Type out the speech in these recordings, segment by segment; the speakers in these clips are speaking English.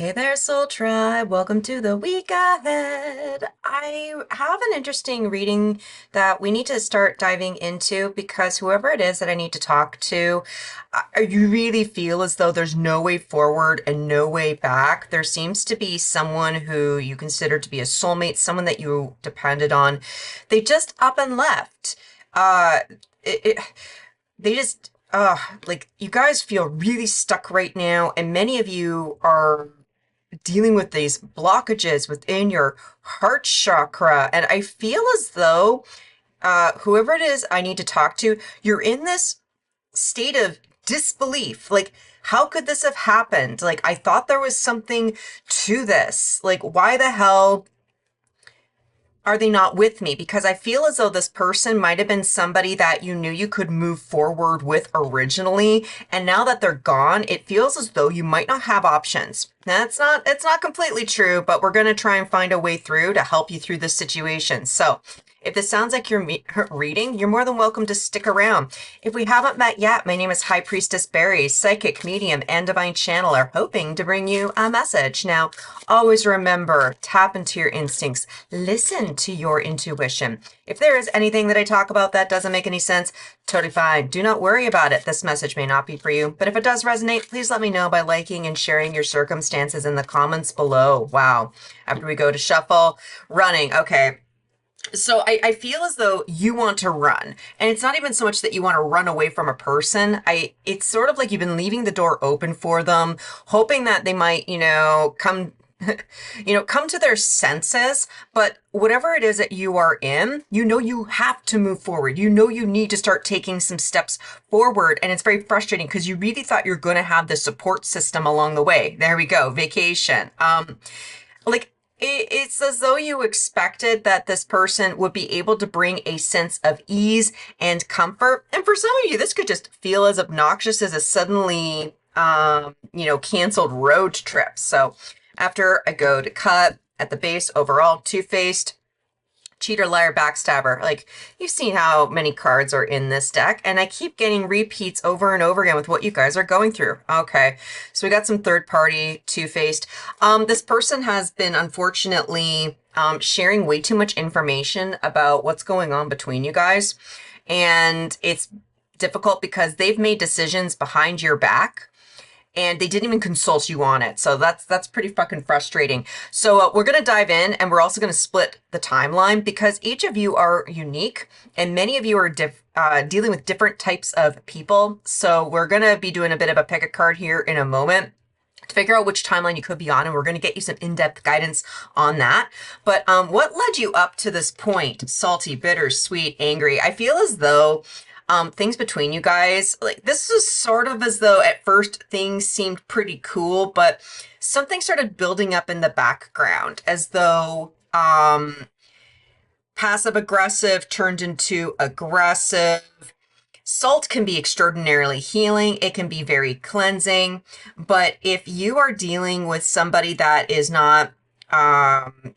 Hey there, Soul Tribe. Welcome to the week ahead. I have an interesting reading that we need to start diving into because whoever it is that I need to talk to, you really feel as though there's no way forward and no way back. There seems to be someone who you consider to be a soulmate, someone that you depended on. They just up and left. Uh, it, it, they just, like you guys feel really stuck right now, and many of you are dealing with these blockages within your heart chakra. And I feel as though whoever it is I need to talk to, you're in this state of disbelief. Like, how could this have happened? Like, I thought there was something to this. Like, why the hell are they not with me? Because I feel as though this person might have been somebody that you knew you could move forward with originally, and now that they're gone, it feels as though you might not have options. Now, it's not completely true, but we're going to try and find a way through to help you through this situation. So, if this sounds like your reading, you're more than welcome to stick around. If we haven't met yet, my name is High Priestess Berry, psychic, medium, and divine channeler, hoping to bring you a message. Now, always remember, tap into your instincts, listen to your intuition. If there is anything that I talk about that doesn't make any sense, totally fine. Do not worry about it. This message may not be for you, but if it does resonate, please let me know by liking and sharing your circumstances in the comments below. Wow. After we go to shuffle, running. Okay. So I feel as though you want to run, and it's not even so much that you want to run away from a person. It's sort of like you've been leaving the door open for them, hoping that they might, come, come to their senses. But whatever it is that you are in, you have to move forward. You need to start taking some steps forward. And it's very frustrating because you really thought you're going to have the support system along the way. There we go. Vacation. It's as though you expected that this person would be able to bring a sense of ease and comfort. And for some of you, this could just feel as obnoxious as a suddenly, canceled road trip. So after I go to cut at the base, overall, two-faced, cheater, liar, backstabber. Like, you've seen how many cards are in this deck, and I keep getting repeats over and over again with what you guys are going through. Okay, so we got some third party, two-faced. This person has been, unfortunately, sharing way too much information about what's going on between you guys, and it's difficult because they've made decisions behind your back, and they didn't even consult you on it. So that's pretty fucking frustrating. So we're going to dive in, and we're also going to split the timeline because each of you are unique, and many of you are dealing with different types of people. So we're going to be doing a bit of a pick a card here in a moment to figure out which timeline you could be on, and we're going to get you some in-depth guidance on that. But what led you up to this point? Salty, bitter, sweet, angry. I feel as though things between you guys, like, this is sort of as though at first things seemed pretty cool, but something started building up in the background, as though passive aggressive turned into aggressive. Salt can be extraordinarily healing. It can be very cleansing. But if you are dealing with somebody that is not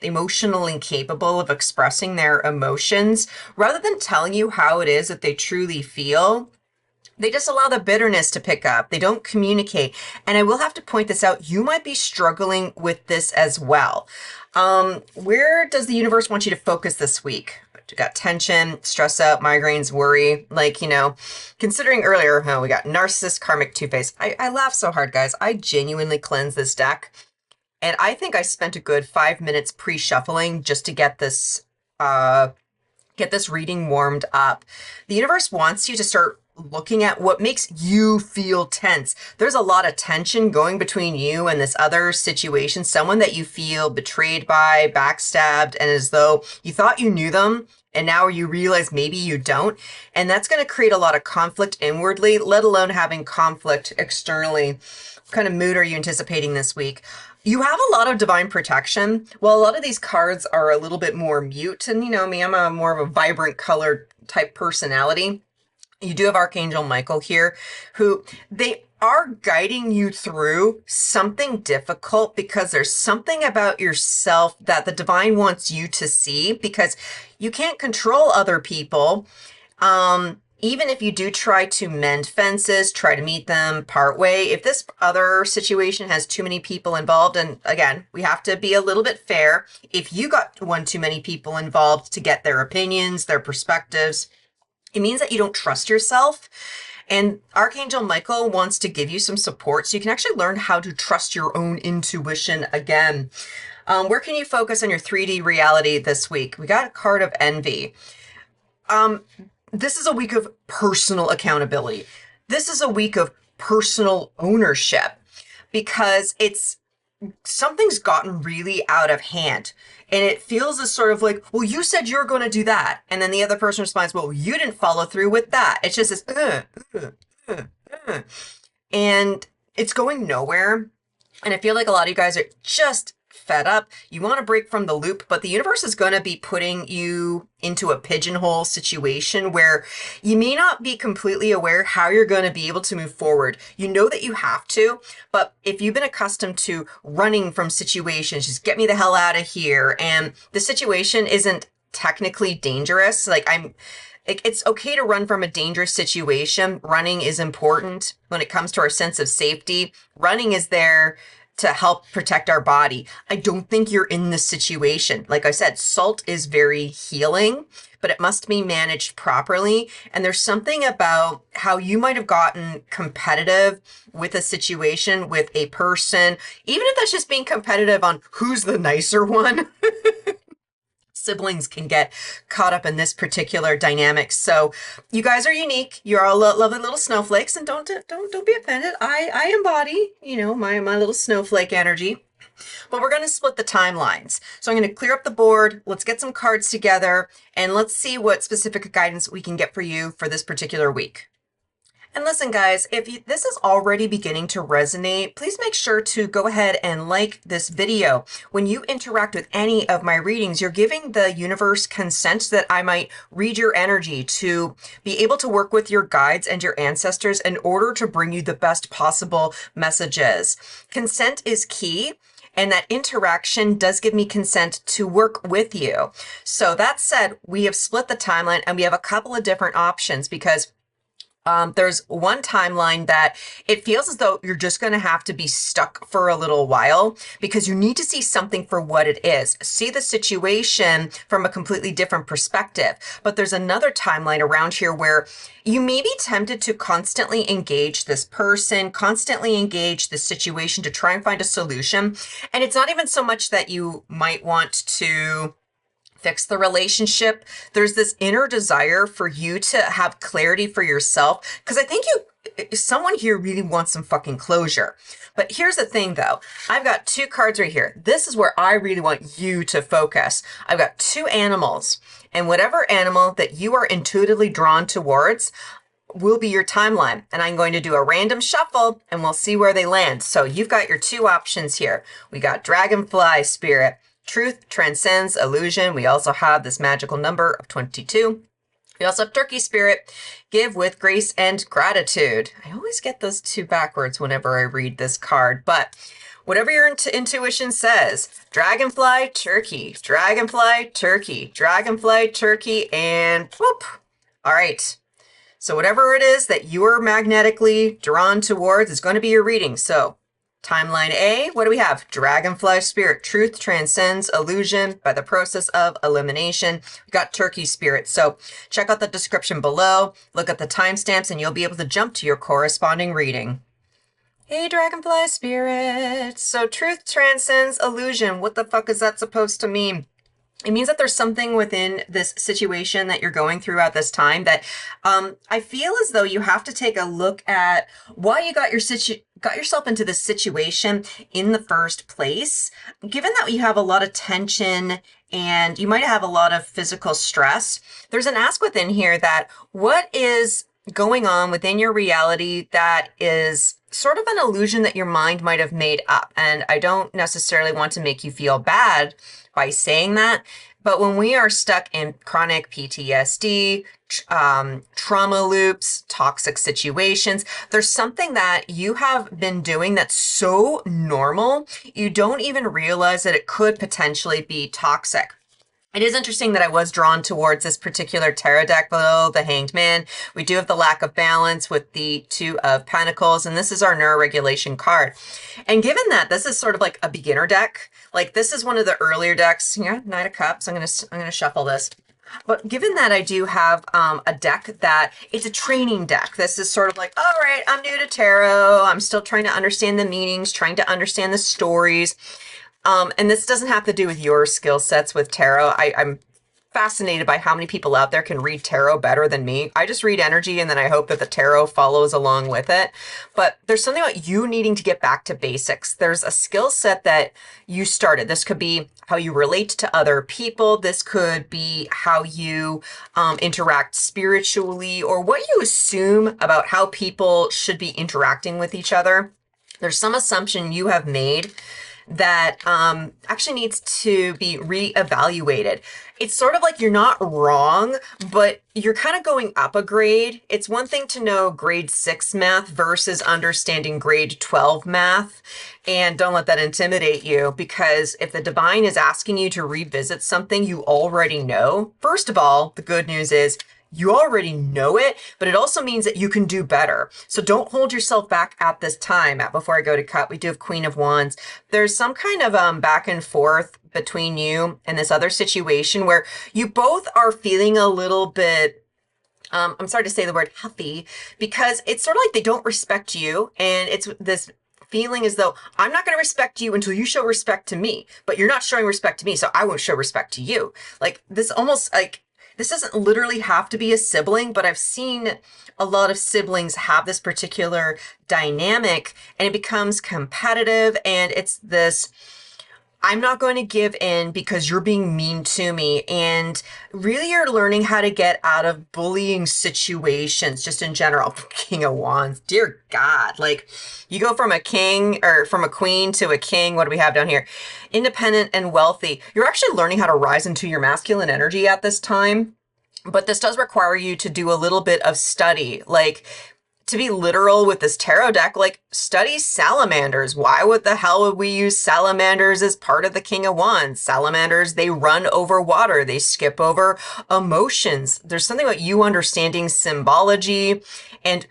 emotionally capable of expressing their emotions, rather than telling you how it is that they truly feel, they just allow the bitterness to pick up. They don't communicate. And I will have to point this out. You might be struggling with this as well. Where does the universe want you to focus this week? You got tension, stress out, migraines, worry. Like, considering earlier, we got narcissist, karmic, two-face. I laugh so hard, guys. I genuinely cleanse this deck. And I think I spent a good 5 minutes pre-shuffling just to get this reading warmed up. The universe wants you to start looking at what makes you feel tense. There's a lot of tension going between you and this other situation, someone that you feel betrayed by, backstabbed, and as though you thought you knew them, and now you realize maybe you don't. And that's going to create a lot of conflict inwardly, let alone having conflict externally. What kind of mood are you anticipating this week? You have a lot of divine protection. Well, a lot of these cards are a little bit more mute, and me, I'm a more of a vibrant colored type personality. You do have Archangel Michael here, who they are guiding you through something difficult because there's something about yourself that the divine wants you to see, because you can't control other people. even if you do try to mend fences, try to meet them part way, if this other situation has too many people involved, and again, we have to be a little bit fair, if you got one too many people involved to get their opinions, their perspectives, it means that you don't trust yourself. And Archangel Michael wants to give you some support so you can actually learn how to trust your own intuition again. Where can you focus on your 3D reality this week? We got a card of envy. This is a week of personal accountability. This is a week of personal ownership because something's gotten really out of hand. And it feels as sort of like, well, you said you were going to do that. And then the other person responds, well, you didn't follow through with that. It's just this, and it's going nowhere. And I feel like a lot of you guys are just fed up. You want to break from the loop, but the universe is going to be putting you into a pigeonhole situation where you may not be completely aware how you're going to be able to move forward. You know that you have to, but if you've been accustomed to running from situations, just get me the hell out of here. And the situation isn't technically dangerous. It's okay to run from a dangerous situation. Running is important when it comes to our sense of safety. Running is there to help protect our body. I don't think you're in this situation. Like I said, salt is very healing, but it must be managed properly. And there's something about how you might have gotten competitive with a situation, with a person, even if that's just being competitive on who's the nicer one. Siblings can get caught up in this particular dynamic. So you guys are unique. You're all lovely little snowflakes, and don't be offended. I embody, my little snowflake energy. But we're going to split the timelines. So I'm going to clear up the board. Let's get some cards together, and let's see what specific guidance we can get for you for this particular week. And listen, guys, if this is already beginning to resonate, please make sure to go ahead and like this video. When you interact with any of my readings, you're giving the universe consent that I might read your energy, to be able to work with your guides and your ancestors in order to bring you the best possible messages. Consent is key. And that interaction does give me consent to work with you. So that said, we have split the timeline and we have a couple of different options because there's one timeline that it feels as though you're just going to have to be stuck for a little while because you need to see something for what it is. See the situation from a completely different perspective. But there's another timeline around here where you may be tempted to constantly engage this person, constantly engage this situation to try and find a solution. And it's not even so much that you might want to fix the relationship. There's this inner desire for you to have clarity for yourself. Because I think someone here really wants some fucking closure. But here's the thing though. I've got two cards right here. This is where I really want you to focus. I've got two animals. And whatever animal that you are intuitively drawn towards will be your timeline. And I'm going to do a random shuffle and we'll see where they land. So you've got your two options here. We got Dragonfly Spirit. Truth transcends illusion. We also have this magical number of 22. We also have Turkey Spirit. Give with grace and gratitude. I always get those two backwards whenever I read this card, but whatever your intuition says, Dragonfly, Turkey, Dragonfly, Turkey, Dragonfly, Turkey, and whoop. All right. So whatever it is that you are magnetically drawn towards is going to be your reading. So timeline A, what do we have? Dragonfly Spirit. Truth transcends illusion by the process of elimination. We got Turkey Spirit. So check out the description below, look at the timestamps, and you'll be able to jump to your corresponding reading. Hey, Dragonfly Spirit. So truth transcends illusion. What the fuck is that supposed to mean? It means that there's something within this situation that you're going through at this time that I feel as though you have to take a look at why you got yourself into this situation in the first place. Given that you have a lot of tension and you might have a lot of physical stress, there's an ask within here that what is going on within your reality that is sort of an illusion that your mind might have made up. And I don't necessarily want to make you feel bad by saying that, but when we are stuck in chronic PTSD, trauma loops, toxic situations, there's something that you have been doing that's so normal, you don't even realize that it could potentially be toxic. It is interesting that I was drawn towards this particular tarot deck below the Hanged Man. We do have the lack of balance with the Two of Pentacles, and this is our neuroregulation card. And given that this is sort of like a beginner deck, like this is one of the earlier decks, yeah, Knight of Cups. I'm gonna shuffle this. But given that I do have a deck that it's a training deck, this is sort of like, all right, I'm new to tarot. I'm still trying to understand the meanings, trying to understand the stories. And this doesn't have to do with your skill sets with tarot. I'm fascinated by how many people out there can read tarot better than me. I just read energy and then I hope that the tarot follows along with it. But there's something about you needing to get back to basics. There's a skill set that you started. This could be how you relate to other people. This could be how you interact spiritually, or what you assume about how people should be interacting with each other. There's some assumption you have made that actually needs to be reevaluated. It's sort of like you're not wrong, but you're kind of going up a grade. It's one thing to know grade 6 math versus understanding grade 12 math. And don't let that intimidate you, because if the divine is asking you to revisit something you already know, first of all, the good news is you already know it, but it also means that you can do better. So don't hold yourself back at this time. Before I go to cut, we do have Queen of Wands. There's some kind of back and forth between you and this other situation where you both are feeling a little bit, I'm sorry to say the word huffy, because it's sort of like they don't respect you. And it's this feeling as though I'm not going to respect you until you show respect to me, but you're not showing respect to me, so I won't show respect to you. Like this almost like, this doesn't literally have to be a sibling, but I've seen a lot of siblings have this particular dynamic, and it becomes competitive, and it's this, I'm not going to give in because you're being mean to me. And really you're learning how to get out of bullying situations just in general. King of Wands, dear God, like you go from a king or from a queen to a king. What do we have down here? Independent and wealthy. You're actually learning how to rise into your masculine energy at this time. But this does require you to do a little bit of study. Like, to be literal with this tarot deck, like study salamanders. Why would the hell would we use salamanders as part of the King of Wands? Salamanders, they run over water. They skip over emotions. There's something about you understanding symbology and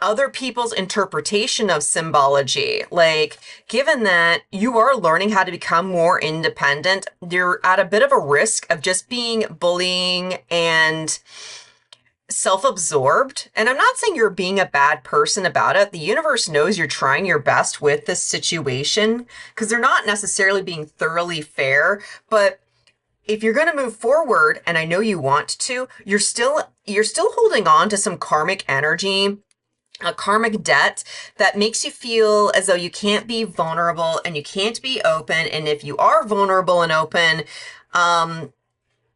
other people's interpretation of symbology. Like, given that you are learning how to become more independent, you're at a bit of a risk of just being bullying and self-absorbed. And I'm not saying you're being a bad person about it. The universe knows you're trying your best with this situation, because they're not necessarily being thoroughly fair. But if you're going to move forward, and I know you want to, you're still holding on to some karmic energy, a karmic debt that makes you feel as though you can't be vulnerable and you can't be open. And if you are vulnerable and open,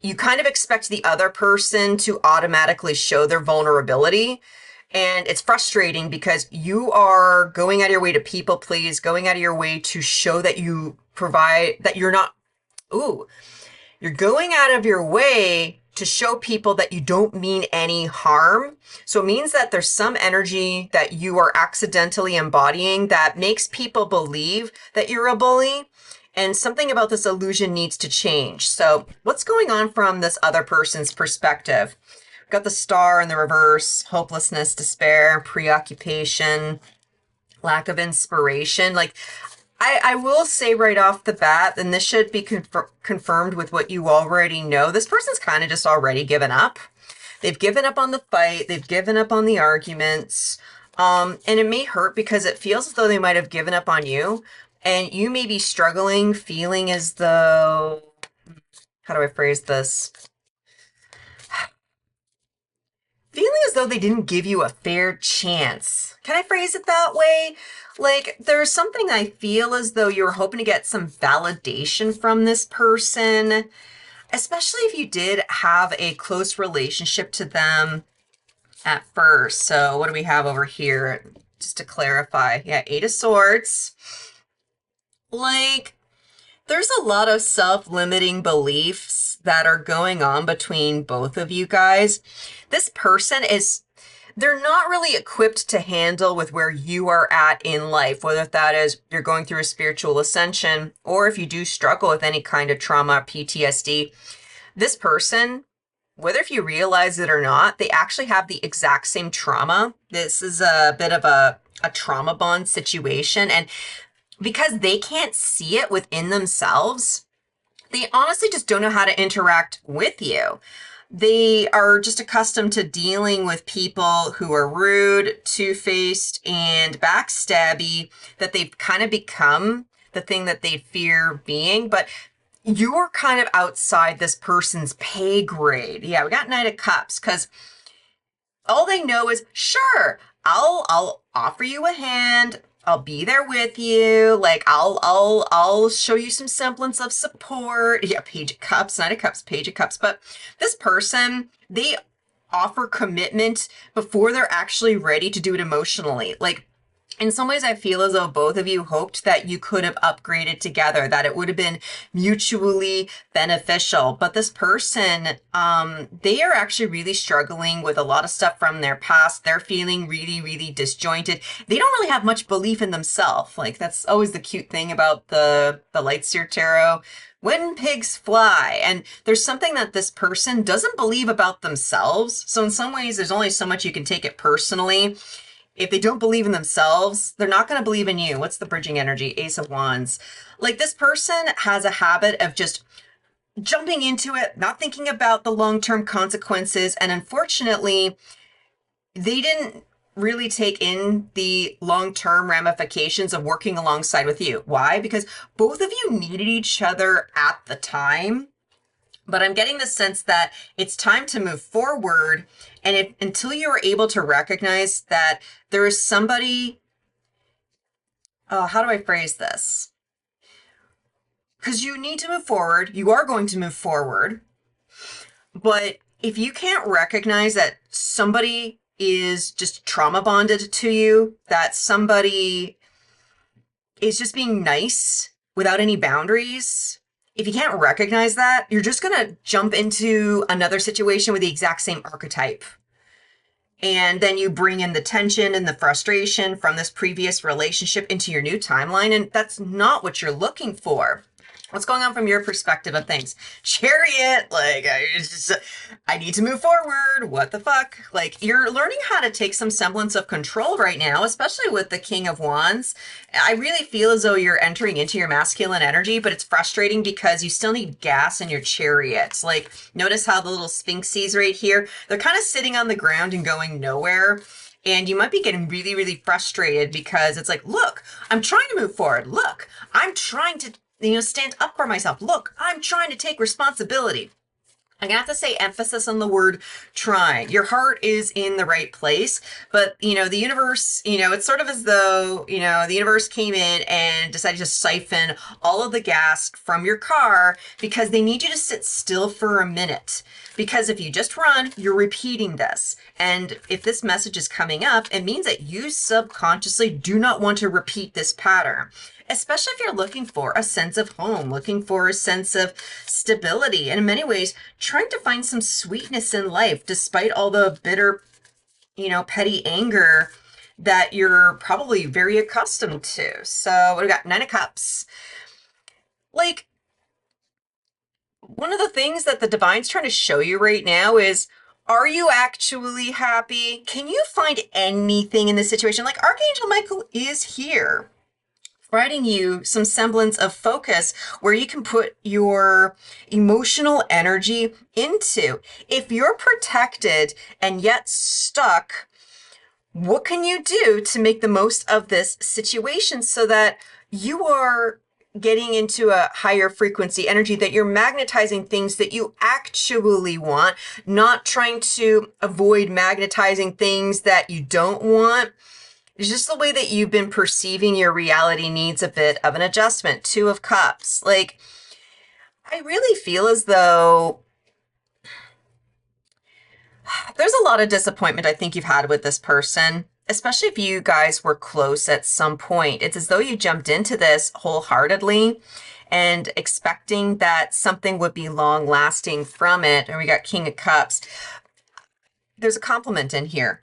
you kind of expect the other person to automatically show their vulnerability. And it's frustrating because you are going out of your way to people please, going out of your way to show that you provide, that you're not, you're going out of your way to show people that you don't mean any harm. So it means that there's some energy that you are accidentally embodying that makes people believe that you're a bully. And something about this illusion needs to change. So what's going on from this other person's perspective? We've got the Star in the reverse, hopelessness, despair, preoccupation, lack of inspiration. Like, I will say right off the bat, and this should be confirmed with what you already know, this person's kind of just already given up. They've given up on the fight. They've given up on the arguments. And it may hurt because it feels as though they might have given up on you. And you may be struggling, feeling as though, how do I phrase this? Feeling as though they didn't give you a fair chance. Can I phrase it that way? Like, there's something I feel as though you're hoping to get some validation from this person, especially if you did have a close relationship to them at first. So what do we have over here? Just to clarify. Yeah, 8 of Swords. Like, there's a lot of self-limiting beliefs that are going on between both of you guys. This person is, they're not really equipped to handle with where you are at in life, whether that is you're going through a spiritual ascension or if you do struggle with any kind of trauma, PTSD. This person, whether if you realize it or not, they actually have the exact same trauma. This is a bit of a trauma bond situation. And because they can't see it within themselves, they honestly just don't know how to interact with you. They are just accustomed to dealing with people who are rude, two-faced, and backstabby, that they've kind of become the thing that they fear being. But you're kind of outside this person's pay grade. Yeah, we got Knight of Cups, because all they know is, sure, I'll offer you a hand. I'll be there with you. Like I'll show you some semblance of support. Yeah, Page of Cups, Knight of Cups, Page of Cups. But this person, they offer commitment before they're actually ready to do it emotionally. Like, in some ways, I feel as though both of you hoped that you could have upgraded together, that it would have been mutually beneficial. But this person, they are actually really struggling with a lot of stuff from their past. They're feeling really, really disjointed. They don't really have much belief in themselves. Like, that's always the cute thing about the Lightseer Tarot. When pigs fly. And there's something that this person doesn't believe about themselves. So in some ways, there's only so much you can take it personally. If they don't believe in themselves, they're not going to believe in you. What's the bridging energy? Ace of Wands. Like, this person has a habit of just jumping into it, not thinking about the long-term consequences. And unfortunately, they didn't really take in the long-term ramifications of working alongside with you. Why? Because both of you needed each other at the time. But I'm getting the sense that it's time to move forward. And until you are able to recognize that there is somebody, how do I phrase this? Because you need to move forward. You are going to move forward. But if you can't recognize that somebody is just trauma bonded to you, that somebody is just being nice without any boundaries, if you can't recognize that, you're just going to jump into another situation with the exact same archetype. And then you bring in the tension and the frustration from this previous relationship into your new timeline. And that's not what you're looking for. What's going on from your perspective of things? Chariot, like, I need to move forward. What the fuck? Like, you're learning how to take some semblance of control right now, especially with the King of Wands. I really feel as though you're entering into your masculine energy, but it's frustrating because you still need gas in your chariots. Like, notice how the little sphinxes right here, they're kind of sitting on the ground and going nowhere. And you might be getting really, really frustrated because it's like, look, I'm trying to move forward. Look, I'm trying to stand up for myself. Look, I'm trying to take responsibility. I'm gonna have to say emphasis on the word trying. Your heart is in the right place, but the universe, it's sort of as though, the universe came in and decided to siphon all of the gas from your car because they need you to sit still for a minute. Because if you just run, you're repeating this. And if this message is coming up, it means that you subconsciously do not want to repeat this pattern. Especially if you're looking for a sense of home, looking for a sense of stability, and in many ways, trying to find some sweetness in life, despite all the bitter, petty anger that you're probably very accustomed to. So what do we got? Nine of Cups. Like, one of the things that the Divine's trying to show you right now is, are you actually happy? Can you find anything in this situation? Like, Archangel Michael is here, providing you some semblance of focus where you can put your emotional energy into. If you're protected and yet stuck, what can you do to make the most of this situation so that you are getting into a higher frequency energy, that you're magnetizing things that you actually want, not trying to avoid magnetizing things that you don't want? It's just the way that you've been perceiving your reality needs a bit of an adjustment. Two of Cups. Like, I really feel as though there's a lot of disappointment I think you've had with this person, especially if you guys were close at some point. It's as though you jumped into this wholeheartedly and expecting that something would be long lasting from it. And we got King of Cups. There's a compliment in here.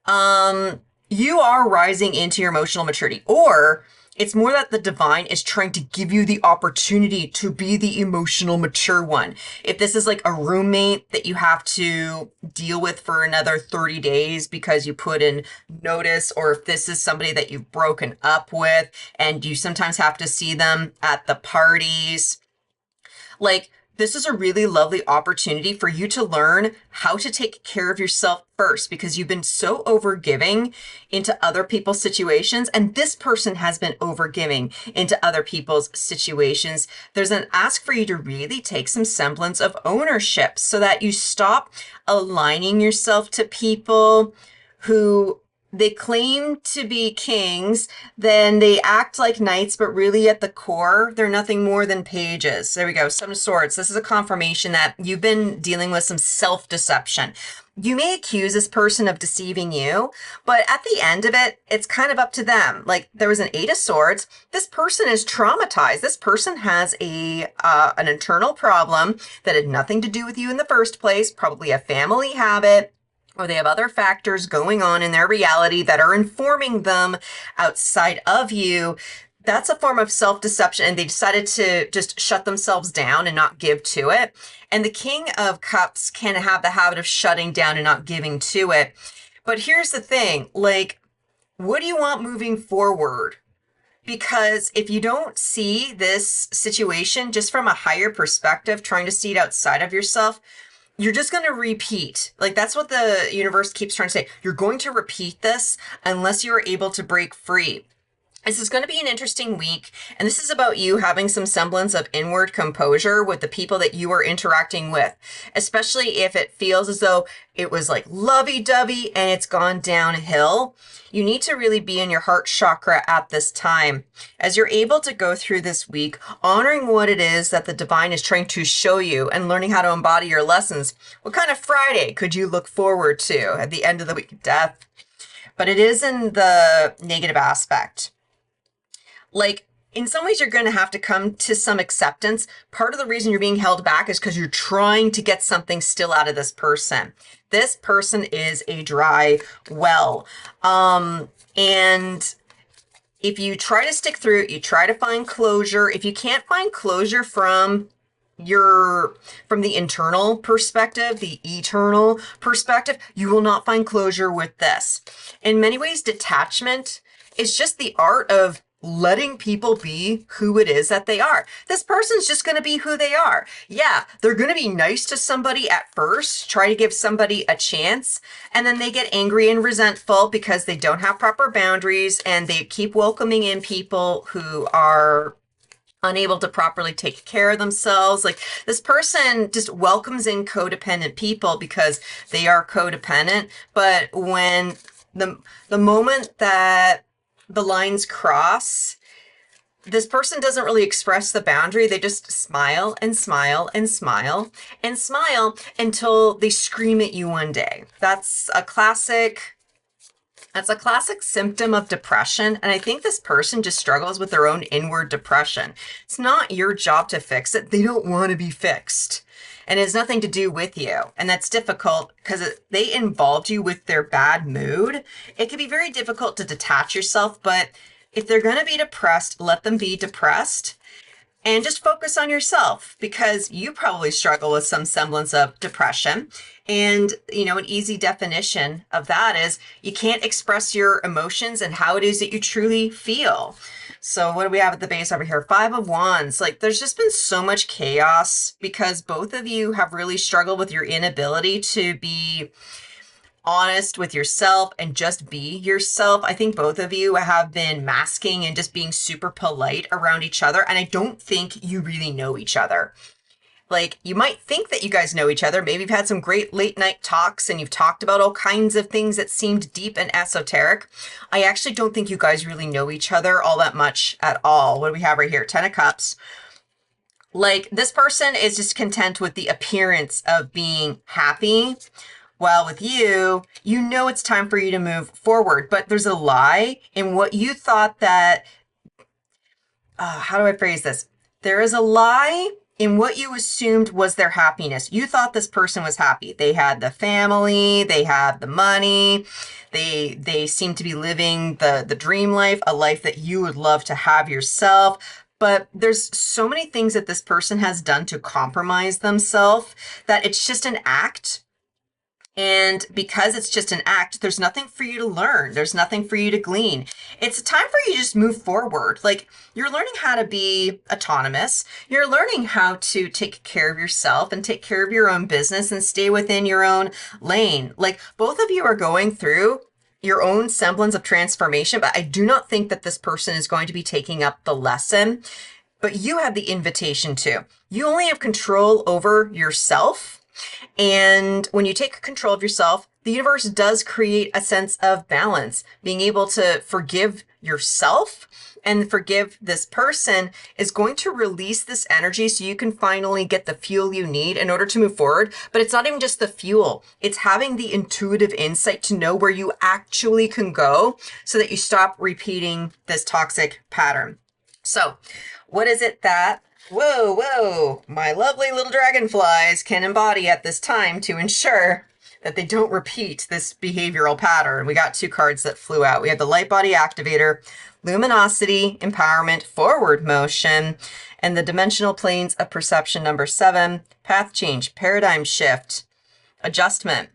You are rising into your emotional maturity, or it's more that the divine is trying to give you the opportunity to be the emotional mature one. If this is like a roommate that you have to deal with for another 30 days because you put in notice, or if this is somebody that you've broken up with and you sometimes have to see them at the parties, like, this is a really lovely opportunity for you to learn how to take care of yourself first, because you've been so overgiving into other people's situations, and this person has been overgiving into other people's situations. There's an ask for you to really take some semblance of ownership so that you stop aligning yourself to people who they claim to be kings, then they act like knights, but really at the core, they're nothing more than pages. There we go. Seven of Swords. This is a confirmation that you've been dealing with some self-deception. You may accuse this person of deceiving you, but at the end of it, it's kind of up to them. Like, there was an Eight of Swords. This person is traumatized. This person has an internal problem that had nothing to do with you in the first place, probably a family habit, or they have other factors going on in their reality that are informing them outside of you. That's a form of self-deception, and they decided to just shut themselves down and not give to it. And the King of Cups can have the habit of shutting down and not giving to it. But here's the thing, like, what do you want moving forward? Because if you don't see this situation just from a higher perspective, trying to see it outside of yourself, you're just going to repeat. Like, that's what the universe keeps trying to say. You're going to repeat this unless you are able to break free. This is going to be an interesting week, and this is about you having some semblance of inward composure with the people that you are interacting with, especially if it feels as though it was like lovey-dovey and it's gone downhill. You need to really be in your heart chakra at this time. As you're able to go through this week, honoring what it is that the divine is trying to show you and learning how to embody your lessons. What kind of Friday could you look forward to at the end of the week? Death. But it is in the negative aspect. Like, in some ways, you're going to have to come to some acceptance. Part of the reason you're being held back is because you're trying to get something still out of this person. This person is a dry well. And if you try to stick through it, you try to find closure. If you can't find closure from the internal perspective, the eternal perspective, you will not find closure with this. In many ways, detachment is just the art of letting people be who it is that they are. This person's just going to be who they are. Yeah, they're going to be nice to somebody at first, try to give somebody a chance, and then they get angry and resentful because they don't have proper boundaries, and they keep welcoming in people who are unable to properly take care of themselves. Like, this person just welcomes in codependent people because they are codependent, but when the moment that the lines cross, this person doesn't really express the boundary. They just smile and smile and smile and smile until they scream at you one day. That's a classic symptom of depression. And I think this person just struggles with their own inward depression. It's not your job to fix it. They don't want to be fixed. And it has nothing to do with you. And that's difficult because they involved you with their bad mood. It can be very difficult to detach yourself, but if they're going to be depressed, let them be depressed. And just focus on yourself, because you probably struggle with some semblance of depression. And, an easy definition of that is you can't express your emotions and how it is that you truly feel. So what do we have at the base over here? Five of Wands. Like, there's just been so much chaos because both of you have really struggled with your inability to be honest with yourself and just be yourself. I think both of you have been masking and just being super polite around each other. And I don't think you really know each other. Like, you might think that you guys know each other. Maybe you've had some great late night talks and you've talked about all kinds of things that seemed deep and esoteric. I actually don't think you guys really know each other all that much at all. What do we have right here? Ten of Cups. Like, this person is just content with the appearance of being happy. While with you, it's time for you to move forward. But there's a lie in what you thought that, how do I phrase this? There is a lie in what you assumed was their happiness. You thought this person was happy. They had the family, they have the money, they seem to be living the dream life, a life that you would love to have yourself. But there's so many things that this person has done to compromise themselves that it's just an act. And because it's just an act, there's nothing for you to learn. There's nothing for you to glean. It's time for you to just move forward. Like, you're learning how to be autonomous. You're learning how to take care of yourself and take care of your own business and stay within your own lane. Like, both of you are going through your own semblance of transformation, but I do not think that this person is going to be taking up the lesson, but you have the invitation to. You only have control over yourself. And when you take control of yourself, the universe does create a sense of balance. Being able to forgive yourself and forgive this person is going to release this energy so you can finally get the fuel you need in order to move forward. But it's not even just the fuel. It's having the intuitive insight to know where you actually can go so that you stop repeating this toxic pattern. So what is it that whoa, my lovely little dragonflies can embody at this time to ensure that they don't repeat this behavioral pattern? We got 2 cards that flew out. We have the Light Body Activator, Luminosity, Empowerment, Forward Motion, and the Dimensional Planes of Perception number 7, Path Change, Paradigm Shift, Adjustment.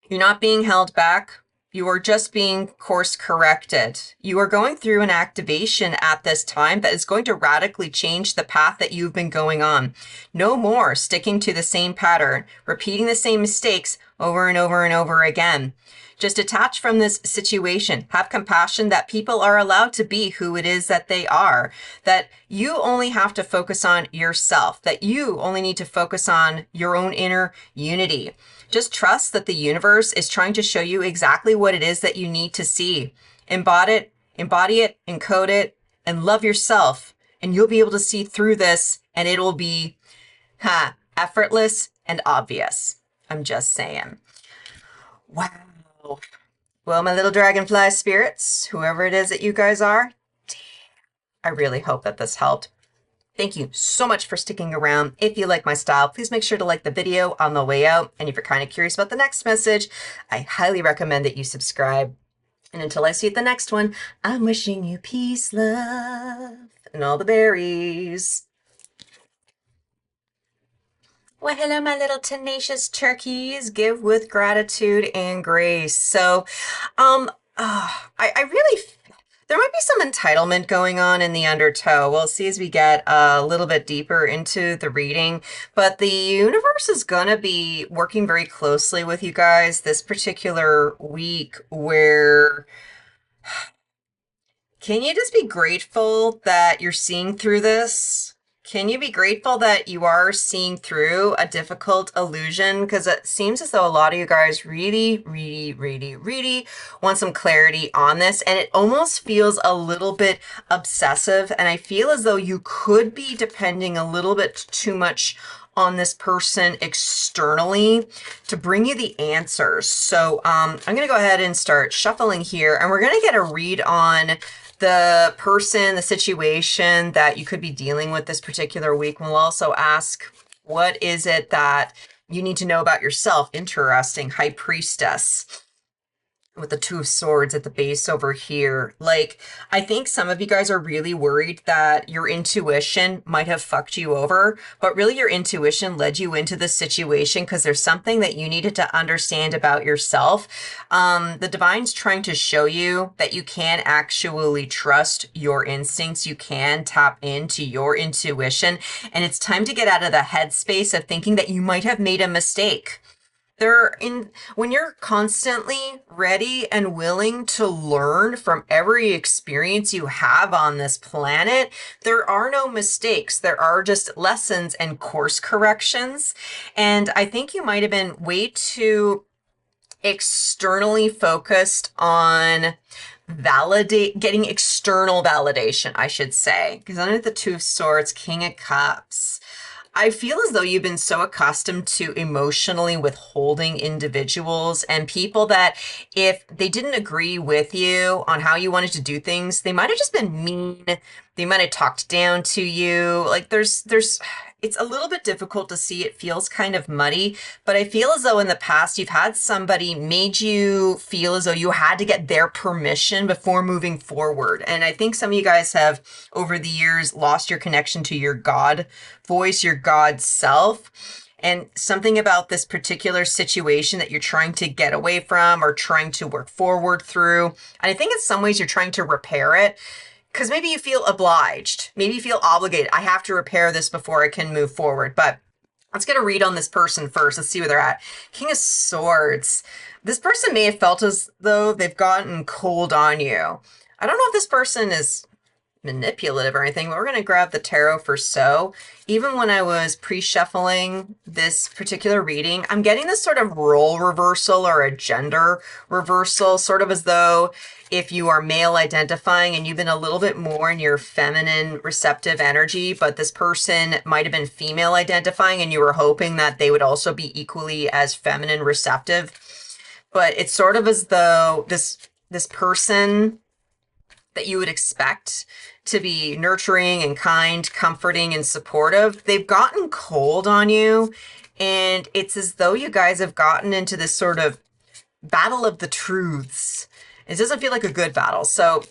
You're not being held back. You are just being course corrected. You are going through an activation at this time that is going to radically change the path that you've been going on. No more sticking to the same pattern, repeating the same mistakes over and over and over again. Just detach from this situation. Have compassion that people are allowed to be who it is that they are. That you only have to focus on yourself. That you only need to focus on your own inner unity. Just trust that the universe is trying to show you exactly what it is that you need to see. Embody it, encode it, and love yourself. And you'll be able to see through this, and it'll be effortless and obvious. I'm just saying. Wow. Well, my little dragonfly spirits, whoever it is that you guys are, I really hope that this helped. Thank you so much for sticking around. If you like my style, please make sure to like the video on the way out. And if you're kind of curious about the next message, I highly recommend that you subscribe. And until I see you at the next one, I'm wishing you peace, love, and all the berries. Well, hello, my little tenacious turkeys. Give with gratitude and grace. So, I really, there might be some entitlement going on in the undertow. We'll see as we get a little bit deeper into the reading. But the universe is going to be working very closely with you guys this particular week where... Can you just be grateful that you're seeing through this? Can you be grateful that you are seeing through a difficult illusion? Because it seems as though a lot of you guys really want some clarity on this. And it almost feels a little bit obsessive. And I feel as though you could be depending a little bit too much on this person externally to bring you the answers. So I'm going to go ahead and start shuffling here. And we're going to get a read on the person, the situation that you could be dealing with this particular week. We'll also ask, what is it that you need to know about yourself? Interesting. High Priestess with the 2 of Swords at the base over here. Like, I think some of you guys are really worried that your intuition might have fucked you over, but really your intuition led you into this situation because there's something that you needed to understand about yourself. The divine's trying to show you that you can actually trust your instincts. You can tap into your intuition, and it's time to get out of the headspace of thinking that you might have made a mistake. When you're constantly ready and willing to learn from every experience you have on this planet, there are no mistakes. There are just lessons and course corrections. And I think you might have been way too externally focused on getting external validation, I should say. Because under the 2 of Swords, King of Cups, I feel as though you've been so accustomed to emotionally withholding individuals and people that if they didn't agree with you on how you wanted to do things, they might have just been mean. They might have talked down to you. Like it's a little bit difficult to see. It feels kind of muddy, but I feel as though in the past you've had somebody made you feel as though you had to get their permission before moving forward. And I think some of you guys have over the years lost your connection to your God voice, your God self. And something about this particular situation that you're trying to get away from or trying to work forward through. And I think in some ways you're trying to repair it because maybe you feel obliged. Maybe you feel obligated. I have to repair this before I can move forward. But let's get a read on this person first. Let's see where they're at. King of Swords. This person may have felt as though they've gotten cold on you. I don't know if this person is manipulative or anything, but we're going to grab the tarot for so. Even when I was pre-shuffling this particular reading, I'm getting this sort of role reversal or a gender reversal, sort of as though if you are male identifying and you've been a little bit more in your feminine receptive energy, but this person might have been female identifying and you were hoping that they would also be equally as feminine receptive. But it's sort of as though this person that you would expect to be nurturing and kind, comforting and supportive, they've gotten cold on you. And it's as though you guys have gotten into this sort of battle of the truths. It doesn't feel like a good battle. So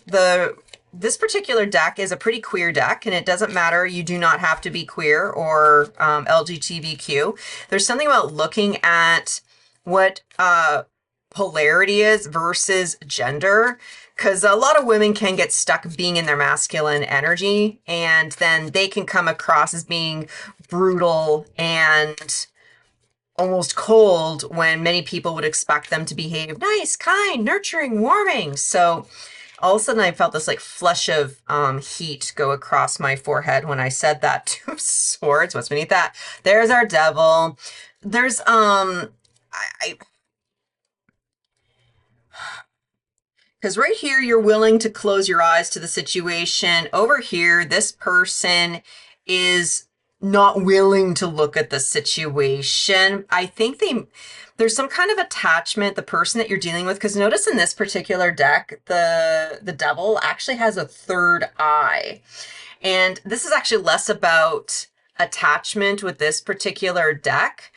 this particular deck is a pretty queer deck, and it doesn't matter. You do not have to be queer or LGBTQ. There's something about looking at what polarity is versus gender, because a lot of women can get stuck being in their masculine energy, and then they can come across as being brutal and almost cold when many people would expect them to behave nice, kind, nurturing, warming. So all of a sudden I felt this like flush of heat go across my forehead when I said that. Two of Swords. What's beneath that? There's our devil. There's because right here, you're willing to close your eyes to the situation. Over here, this person is not willing to look at the situation. I think there's some kind of attachment, the person that you're dealing with, because notice in this particular deck, the devil actually has a third eye. And this is actually less about attachment with this particular deck.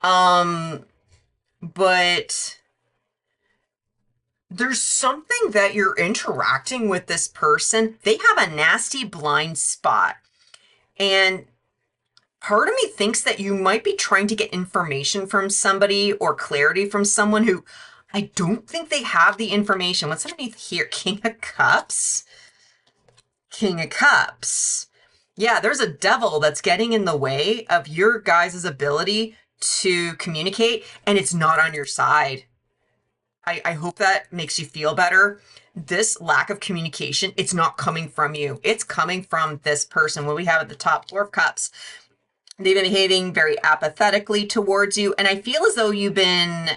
But there's something that you're interacting with this person. They have a nasty blind spot. And part of me thinks that you might be trying to get information from somebody or clarity from someone who I don't think they have the information. What's underneath here? King of Cups? King of Cups. Yeah, there's a devil that's getting in the way of your guys' ability to communicate, and it's not on your side. I hope that makes you feel better. This lack of communication, it's not coming from you. It's coming from this person. What we have at the top, Four of Cups. They've been behaving very apathetically towards you. And I feel as though you've been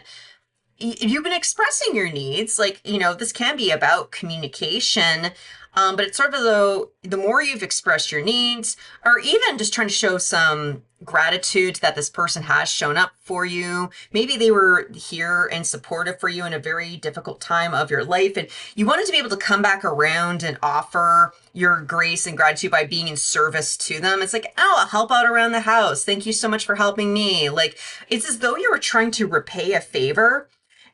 expressing your needs. Like, this can be about communication. But it's sort of though the more you've expressed your needs, or even just trying to show some gratitude that this person has shown up for you. Maybe they were here and supportive for you in a very difficult time of your life. And you wanted to be able to come back around and offer your grace and gratitude by being in service to them. It's like, oh, I'll help out around the house. Thank you so much for helping me. Like, it's as though you were trying to repay a favor.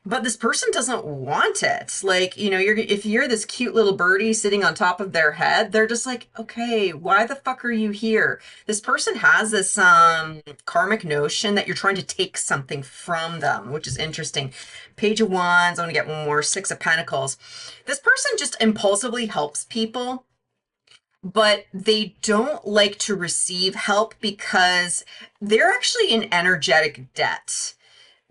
But this person doesn't want it. Like, if you're this cute little birdie sitting on top of their head, they're just like, okay, why the fuck are you here? This person has this karmic notion that you're trying to take something from them, which is interesting. Page of Wands, I want to get one more, Six of Pentacles. This person just impulsively helps people, but they don't like to receive help because they're actually in energetic debt.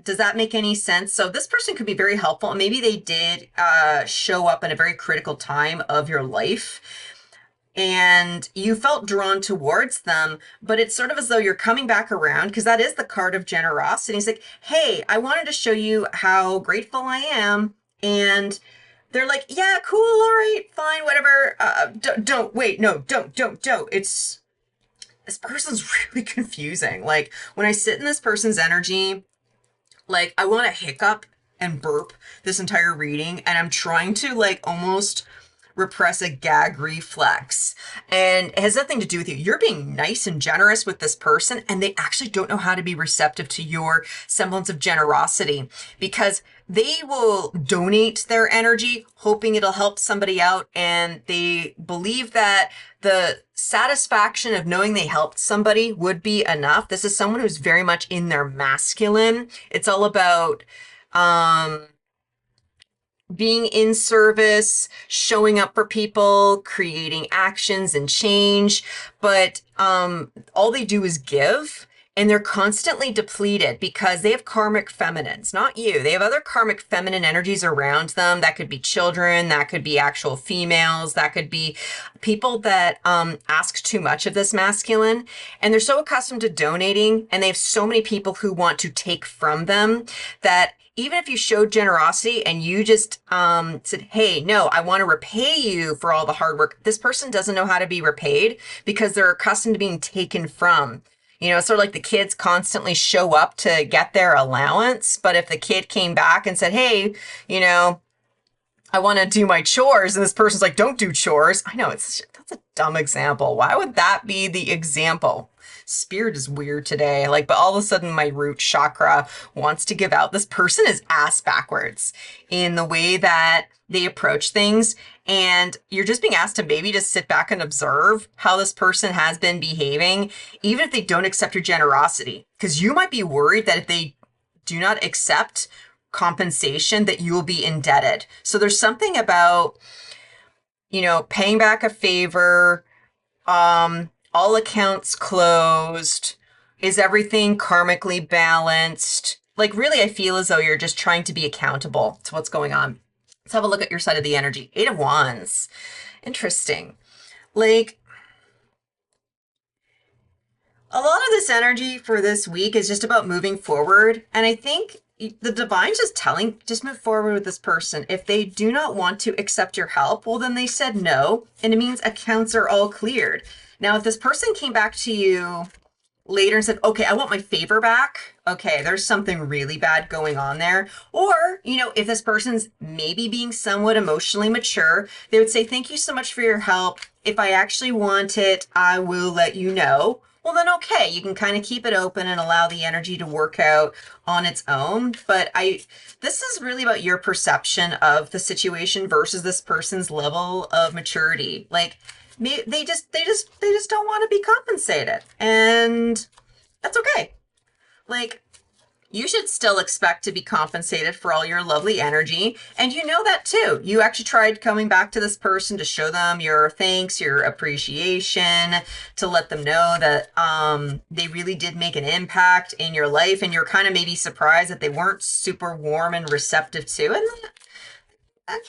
Does that make any sense? So this person could be very helpful. And maybe they did show up in a very critical time of your life and you felt drawn towards them, but it's sort of as though you're coming back around because that is the card of generosity. He's like, hey, I wanted to show you how grateful I am. And they're like, yeah, cool. All right, fine, whatever. Don't. It's this person's really confusing. Like when I sit in this person's energy, like I want to hiccup and burp this entire reading, and I'm trying to like almost repress a gag reflex. And it has nothing to do with you. You're being nice and generous with this person, and they actually don't know how to be receptive to your semblance of generosity, because they will donate their energy hoping it'll help somebody out, and they believe that the satisfaction of knowing they helped somebody would be enough. This is someone who's very much in their masculine. It's all about being in service, showing up for people, creating actions and change. But all they do is give. And they're constantly depleted because they have karmic feminines, not you. They have other karmic feminine energies around them. That could be children, that could be actual females, that could be people that ask too much of this masculine. And they're so accustomed to donating, and they have so many people who want to take from them that even if you showed generosity and you just said, hey, no, I want to repay you for all the hard work, this person doesn't know how to be repaid because they're accustomed to being taken from. You know, sort of like the kids constantly show up to get their allowance. But if the kid came back and said, hey, you know, I want to do my chores, and this person's like, don't do chores. I know, that's a dumb example. Why would that be the example? Spirit is weird today. Like, but all of a sudden my root chakra wants to give out. This person is ass backwards in the way that they approach things. And you're just being asked to maybe just sit back and observe how this person has been behaving, even if they don't accept your generosity. Because you might be worried that if they do not accept compensation, that you will be indebted. So there's something about, you know, paying back a favor, all accounts closed, is everything karmically balanced? Like, really, I feel as though you're just trying to be accountable to what's going on. Let's have a look at your side of the energy. 8 of Wands. Interesting. Like, a lot of this energy for this week is just about moving forward. And I think the divine's just telling, just move forward with this person. If they do not want to accept your help, well, then they said no. And it means accounts are all cleared. Now, if this person came back to you later and said, okay, I want my favor back. Okay, there's something really bad going on there. Or, you know, if this person's maybe being somewhat emotionally mature, they would say, thank you so much for your help. If I actually want it, I will let you know. Well, then, okay, you can kind of keep it open and allow the energy to work out on its own. But this is really about your perception of the situation versus this person's level of maturity. Like, they just don't want to be compensated, and that's okay. Like, you should still expect to be compensated for all your lovely energy, and you know that too. You actually tried coming back to this person to show them your thanks, your appreciation, to let them know that they really did make an impact in your life, and you're kind of maybe surprised that they weren't super warm and receptive to, and that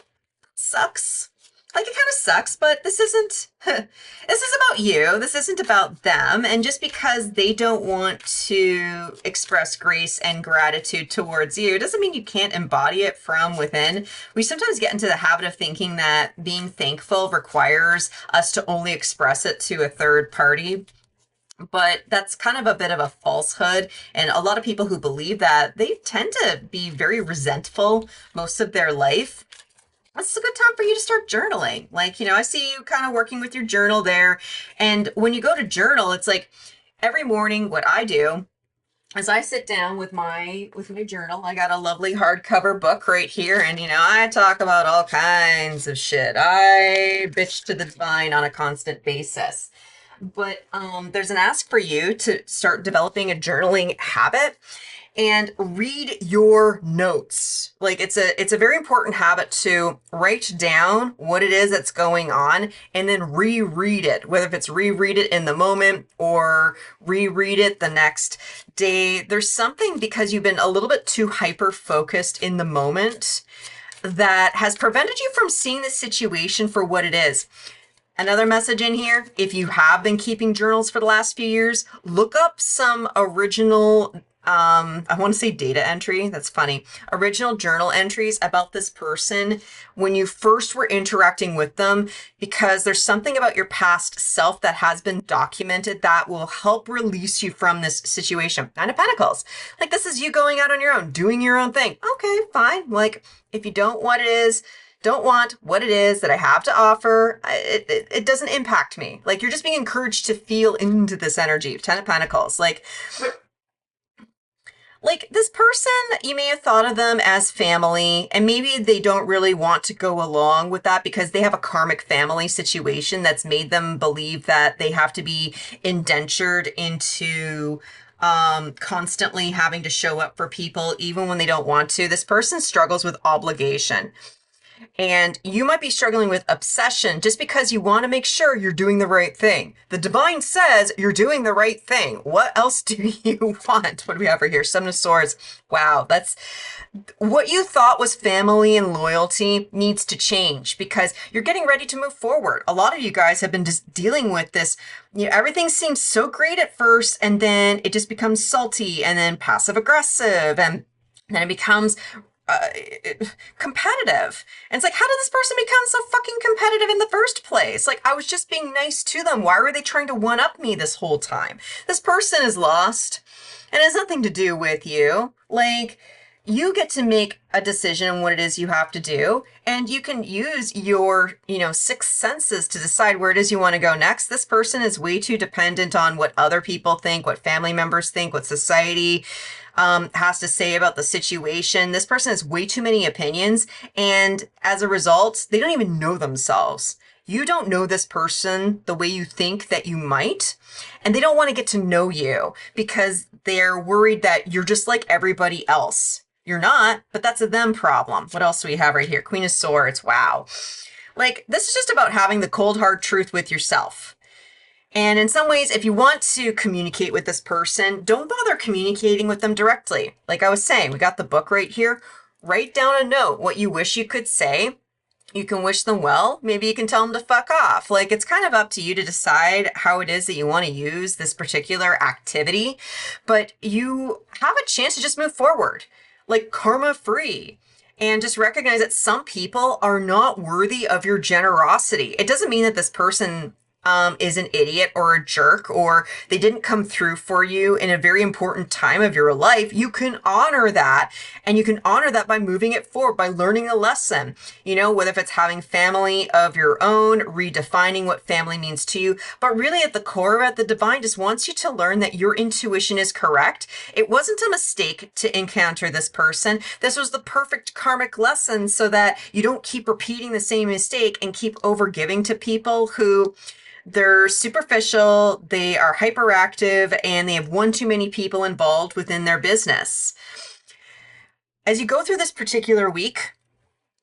sucks. Like, it kind of sucks, but this is about you. This isn't about them. And just because they don't want to express grace and gratitude towards you doesn't mean you can't embody it from within. We sometimes get into the habit of thinking that being thankful requires us to only express it to a third party. But that's kind of a bit of a falsehood. And a lot of people who believe that, they tend to be very resentful most of their life. This is a good time for you to start journaling. Like, you know, I see you kind of working with your journal there. And when you go to journal, it's like every morning what I do is I sit down with my journal. I got a lovely hardcover book right here. And, you know, I talk about all kinds of shit. I bitch to the divine on a constant basis. But there's an ask for you to start developing a journaling habit and read your notes. Like, it's a very important habit to write down what it is that's going on and then reread it, whether if it's reread it in the moment or reread it the next day. There's something, because you've been a little bit too hyper focused in the moment, that has prevented you from seeing the situation for what it is. Another message in here, if you have been keeping journals for the last few years, look up some original I want to say data entry. That's funny. Original journal entries about this person when you first were interacting with them, because there's something about your past self that has been documented that will help release you from this situation. Nine of Pentacles. Like, this is you going out on your own, doing your own thing. Okay, fine. Like, if you don't want what it is that I have to offer, it doesn't impact me. Like, you're just being encouraged to feel into this energy. Ten of Pentacles. Like, this person, you may have thought of them as family, and maybe they don't really want to go along with that because they have a karmic family situation that's made them believe that they have to be indentured into constantly having to show up for people even when they don't want to. This person struggles with obligation. And you might be struggling with obsession just because you want to make sure you're doing the right thing. The divine says you're doing the right thing. What else do you want? What do we have right here? Seven of Swords. Wow, that's what you thought was family and loyalty needs to change because you're getting ready to move forward. A lot of you guys have been just dealing with this. You know, everything seems so great at first, and then it just becomes salty and then passive aggressive, and then it becomes competitive. And it's like, how did this person become so fucking competitive in the first place? Like, I was just being nice to them. Why were they trying to one-up me this whole time? This person is lost, and it has nothing to do with you. Like, you get to make a decision on what it is you have to do, and you can use your, sixth senses to decide where it is you want to go next. This person is way too dependent on what other people think, what family members think, what society has to say about the situation. This person has way too many opinions, and as a result, they don't even know themselves. You don't know this person the way you think that you might, and they don't want to get to know you because they're worried that you're just like everybody else. You're not, but that's a them problem. What else do we have right here? Queen of Swords. Wow. Like, this is just about having the cold, hard truth with yourself. And in some ways, if you want to communicate with this person, don't bother communicating with them directly. Like I was saying, we got the book right here. Write down a note, what you wish you could say. You can wish them well. Maybe you can tell them to fuck off. Like, it's kind of up to you to decide how it is that you want to use this particular activity. But you have a chance to just move forward, like karma free. And just recognize that some people are not worthy of your generosity. It doesn't mean that this person is an idiot or a jerk, or they didn't come through for you in a very important time of your life. You can honor that, and you can honor that by moving it forward, by learning a lesson, whether if it's having family of your own, redefining what family means to you. But really at the core of it, the divine just wants you to learn that your intuition is correct. It wasn't a mistake to encounter this person. This was the perfect karmic lesson so that you don't keep repeating the same mistake and keep overgiving to people who they're superficial, they are hyperactive, and they have one too many people involved within their business. As you go through this particular week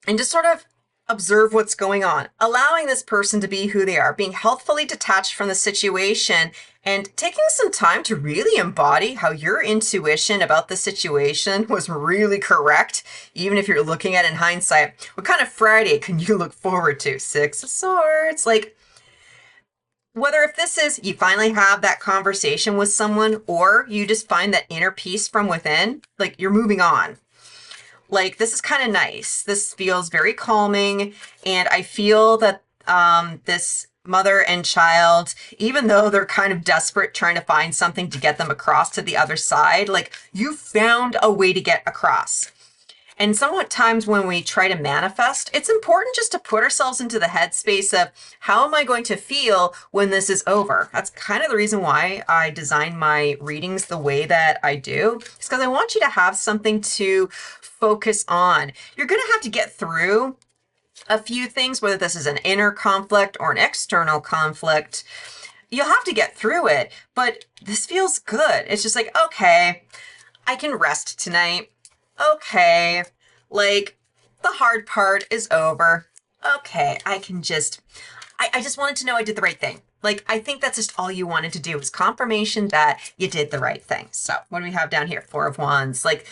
and just sort of observe what's going on, allowing this person to be who they are, being healthfully detached from the situation, and taking some time to really embody how your intuition about the situation was really correct, even if you're looking at it in hindsight. What kind of Friday can you look forward to? Six of Swords. Like, whether if this is you finally have that conversation with someone, or you just find that inner peace from within, like you're moving on. Like, this is kind of nice. This feels very calming. And I feel that this mother and child, even though they're kind of desperate trying to find something to get them across to the other side, like, you found a way to get across. And somewhat times when we try to manifest, it's important just to put ourselves into the headspace of how am I going to feel when this is over? That's kind of the reason why I design my readings the way that I do. It's because I want you to have something to focus on. You're going to have to get through a few things, whether this is an inner conflict or an external conflict. You'll have to get through it, but this feels good. It's just like, okay, I can rest tonight. Okay, like, the hard part is over. Okay, I can just, I just wanted to know I did the right thing. Like, I think that's just all you wanted to do was confirmation that you did the right thing. So what do we have down here? Four of Wands. Like,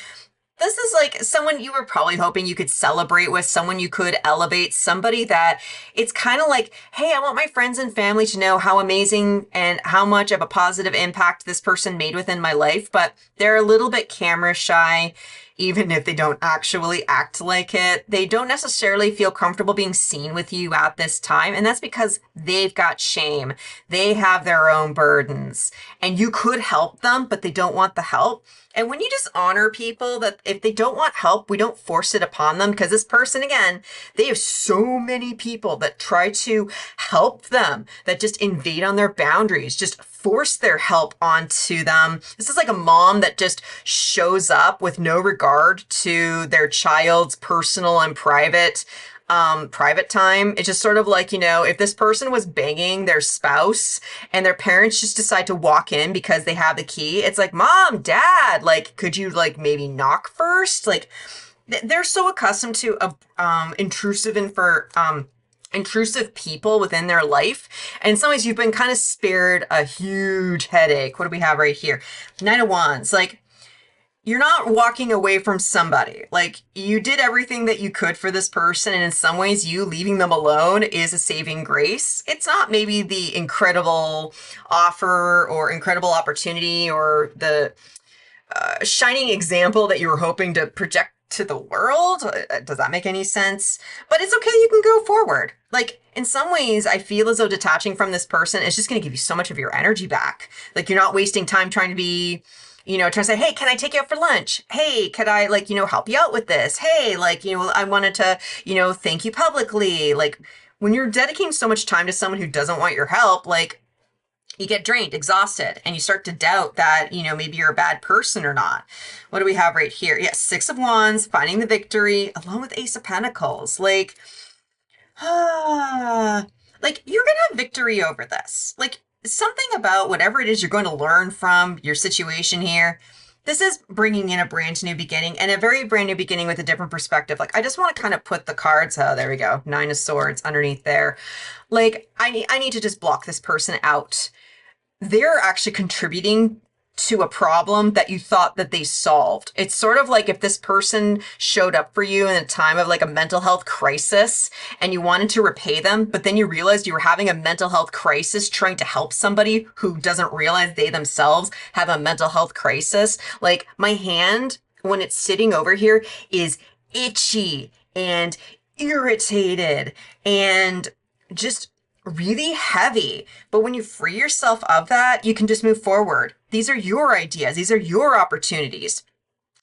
This is like someone you were probably hoping you could celebrate with, someone you could elevate, somebody that it's kind of like, hey, I want my friends and family to know how amazing and how much of a positive impact this person made within my life, but they're a little bit camera shy. Even if they don't actually act like it, they don't necessarily feel comfortable being seen with you at this time. And that's because they've got shame. They have their own burdens and you could help them, but they don't want the help. And when you just honor people that if they don't want help, we don't force it upon them because this person, again, they have so many people that try to help them, that just invade on their boundaries, just force their help onto them. This is like a mom that just shows up with no regard to their child's personal and private time. It's just sort of like, if this person was banging their spouse and their parents just decide to walk in because they have the key, it's like, mom, dad, like, could you like maybe knock first? Like, they're so accustomed to intrusive people within their life. And in some ways, you've been kind of spared a huge headache. What do we have right here? Knight of Wands. Like, you're not walking away from somebody. Like, you did everything that you could for this person, and in some ways, you leaving them alone is a saving grace. It's not maybe the incredible offer or incredible opportunity or the shining example that you were hoping to project to the world. Does that make any sense? But it's okay, you can go forward. Like, in some ways, I feel as though detaching from this person is just going to give you so much of your energy back. Like, you're not wasting time trying to be, trying to say, hey, can I take you out for lunch? Hey, could I, like, help you out with this? Hey, like, I wanted to, thank you publicly. Like, when you're dedicating so much time to someone who doesn't want your help, like, you get drained, exhausted, and you start to doubt that, maybe you're a bad person or not. What do we have right here? Yes, Six of Wands, finding the victory, along with Ace of Pentacles. Like, like, you're going to have victory over this. Like, something about whatever it is you're going to learn from your situation here. This is bringing in a brand new beginning, and a very brand new beginning with a different perspective. Like, I just want to kind of put the cards, oh, there we go, Nine of Swords underneath there. Like, I need to just block this person out. They're actually contributing to a problem that you thought that they solved. It's sort of like if this person showed up for you in a time of like a mental health crisis and you wanted to repay them, but then you realized you were having a mental health crisis trying to help somebody who doesn't realize they themselves have a mental health crisis. Like, my hand, when it's sitting over here, is itchy and irritated and just really heavy. But when you free yourself of that, you can just move forward. These are your ideas. These are your opportunities.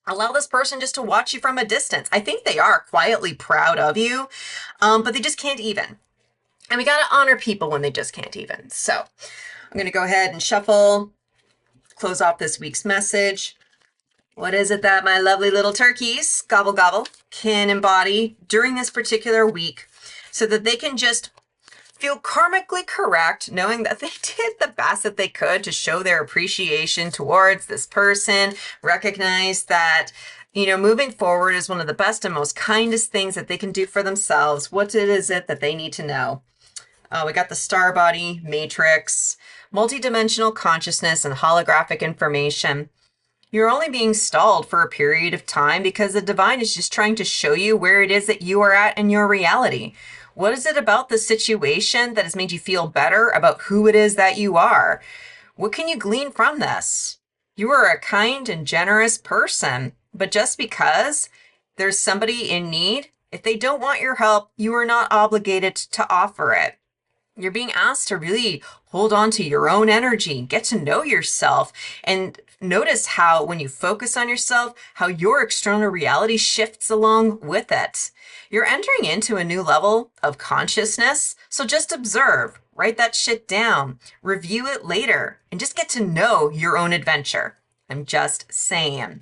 Allow this person just to watch you from a distance. I think they are quietly proud of you, but they just can't even. And we got to honor people when they just can't even. So I'm going to go ahead and shuffle, close off this week's message. What is it that my lovely little turkeys, gobble gobble, can embody during this particular week so that they can just feel karmically correct, knowing that they did the best that they could to show their appreciation towards this person, recognize that, moving forward is one of the best and most kindest things that they can do for themselves. What is it that they need to know? Oh, we got the star body, matrix, multidimensional consciousness, and holographic information. You're only being stalled for a period of time because the divine is just trying to show you where it is that you are at in your reality. What is it about the situation that has made you feel better about who it is that you are? What can you glean from this? You are a kind and generous person, but just because there's somebody in need, if they don't want your help, you are not obligated to offer it. You're being asked to really hold on to your own energy, get to know yourself, and notice how when you focus on yourself, how your external reality shifts along with it. You're entering into a new level of consciousness, so just observe, write that shit down, review it later, and just get to know your own adventure. I'm just saying.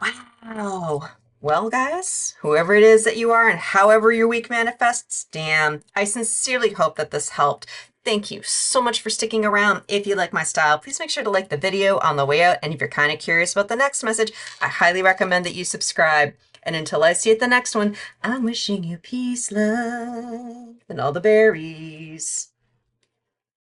Wow. Well, guys, whoever it is that you are and however your week manifests, damn, I sincerely hope that this helped. Thank you so much for sticking around. If you like my style, please make sure to like the video on the way out. And if you're kind of curious about the next message, I highly recommend that you subscribe. And until I see you at the next one, I'm wishing you peace, love, and all the berries.